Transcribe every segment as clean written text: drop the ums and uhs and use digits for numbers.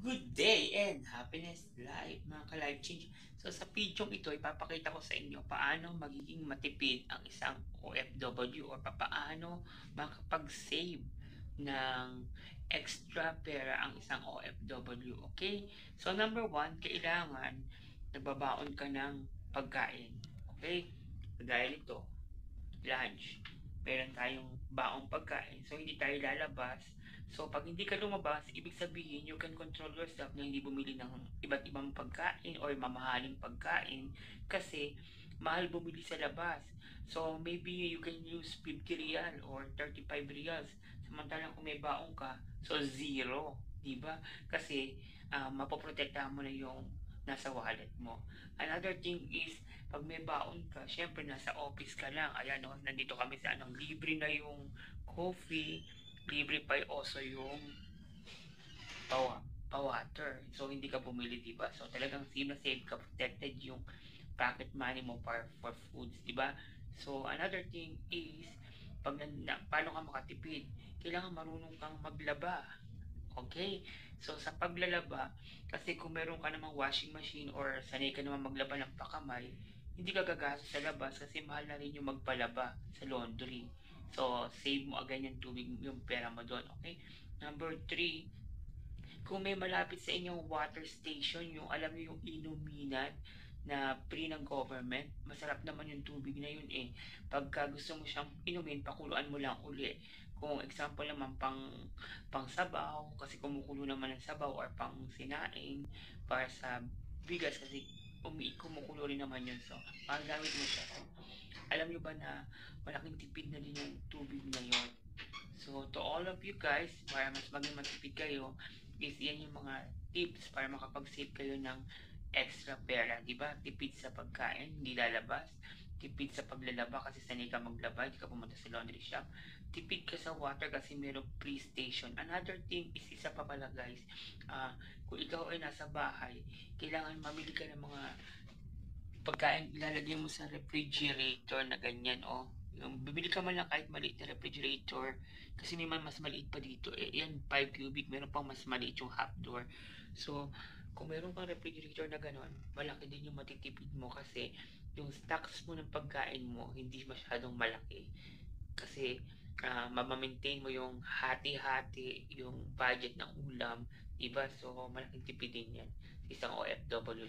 Good day and happiness life, mga ka-life change. So sa video ito, ipapakita ko sa inyo paano magiging matipid ang isang OFW or paano makapag-save ng extra pera ang isang OFW. Okay? So number one, kailangan nagbabaon ka ng pagkain. Okay? Kagaya nito, lunch. Meron tayong baong pagkain. So, hindi tayo lalabas. So, pag hindi ka lumabas, ibig sabihin, you can control yourself na hindi bumili ng iba't ibang pagkain or mamahaling pagkain kasi mahal bumili sa labas. So, maybe you can use 50 real or 35 reals. Samantalang kung may baong ka, so zero. Diba? Kasi, mapoprotektahan mo na yung nasa wallet mo. Another thing is, pag may baon ka, syempre nasa office ka lang. Ayan, no, nandito kami sa anong libre na yung coffee, libre pa also yung pa-water. So, hindi ka bumili, di ba? So, talagang save na save ka, protected yung pocket money mo for foods, di ba? So, another thing is, paano ka makatipid? Kailangan marunong kang maglaba. Okay? So, sa paglalaba, kasi kung meron ka namang washing machine or sanay ka naman maglaba ng pakamay, hindi ka gagastos sa labas kasi mahal na rin yung magpalaba sa laundry. So, save mo agad yung tubig, yung pera mo doon. Okay? Number 3, kung may malapit sa inyong water station, yung alam niyo yung inuminan na free ng government, masarap naman yung tubig na yun eh. Pagka gusto mo siyang inumin, pakuluan mo lang uli. Kung example naman pang sabaw, kasi kumukulo naman ng sabaw or pang sinaing para sa bigas kasi kumukulo rin naman yun. So, magagamit mo siya. So, alam nyo ba na malaking tipid na din yung tubig na yun? So, to all of you guys, para mas maging matipid kayo, is yan yung mga tips para makapag-save kayo ng extra pera. Diba? Tipid sa pagkain, hindi lalabas. Tipid sa paglalaba kasi sanay ka maglaba, hindi ka pumunta sa laundry shop. Tipid ka sa water kasi mayroong free station. Another thing is isa pa pala guys, kung ikaw ay nasa bahay, kailangan mamili ka ng mga pagkain ilalagay mo sa refrigerator na ganyan, oh. Yung bibili ka man lang kahit maliit na refrigerator kasi may mas maliit pa dito. Eh, yan 5 cubic, meron pang mas maliit yung half door. So, kung meron kang refrigerator na ganon, malaki din yung matitipid mo kasi yung stocks mo ng pagkain mo hindi masyadong malaki. Kasi mamaintain mo yung hati-hati, yung budget ng ulam, diba? So, malaking tipid din yan sa isang OFW.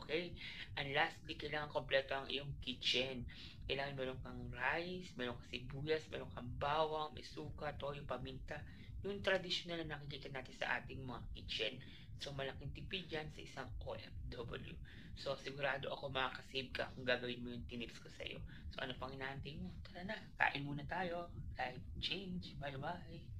Okay? And lastly, kailangan kompleto ang iyong kitchen. Kailangan meron kang rice, meron kang sibuyas, meron kang bawang, may suka, toyo, paminta. Yung traditional na nakikita natin sa ating mga kitchen. So, malaking tipid yan sa isang OFW. So, sigurado ako makakasave ka kung gagawin mo yung tinips ko sa iyo. So, ano pang hinahantay mo? Tara na, kain muna tayo. Life change. Bye-bye.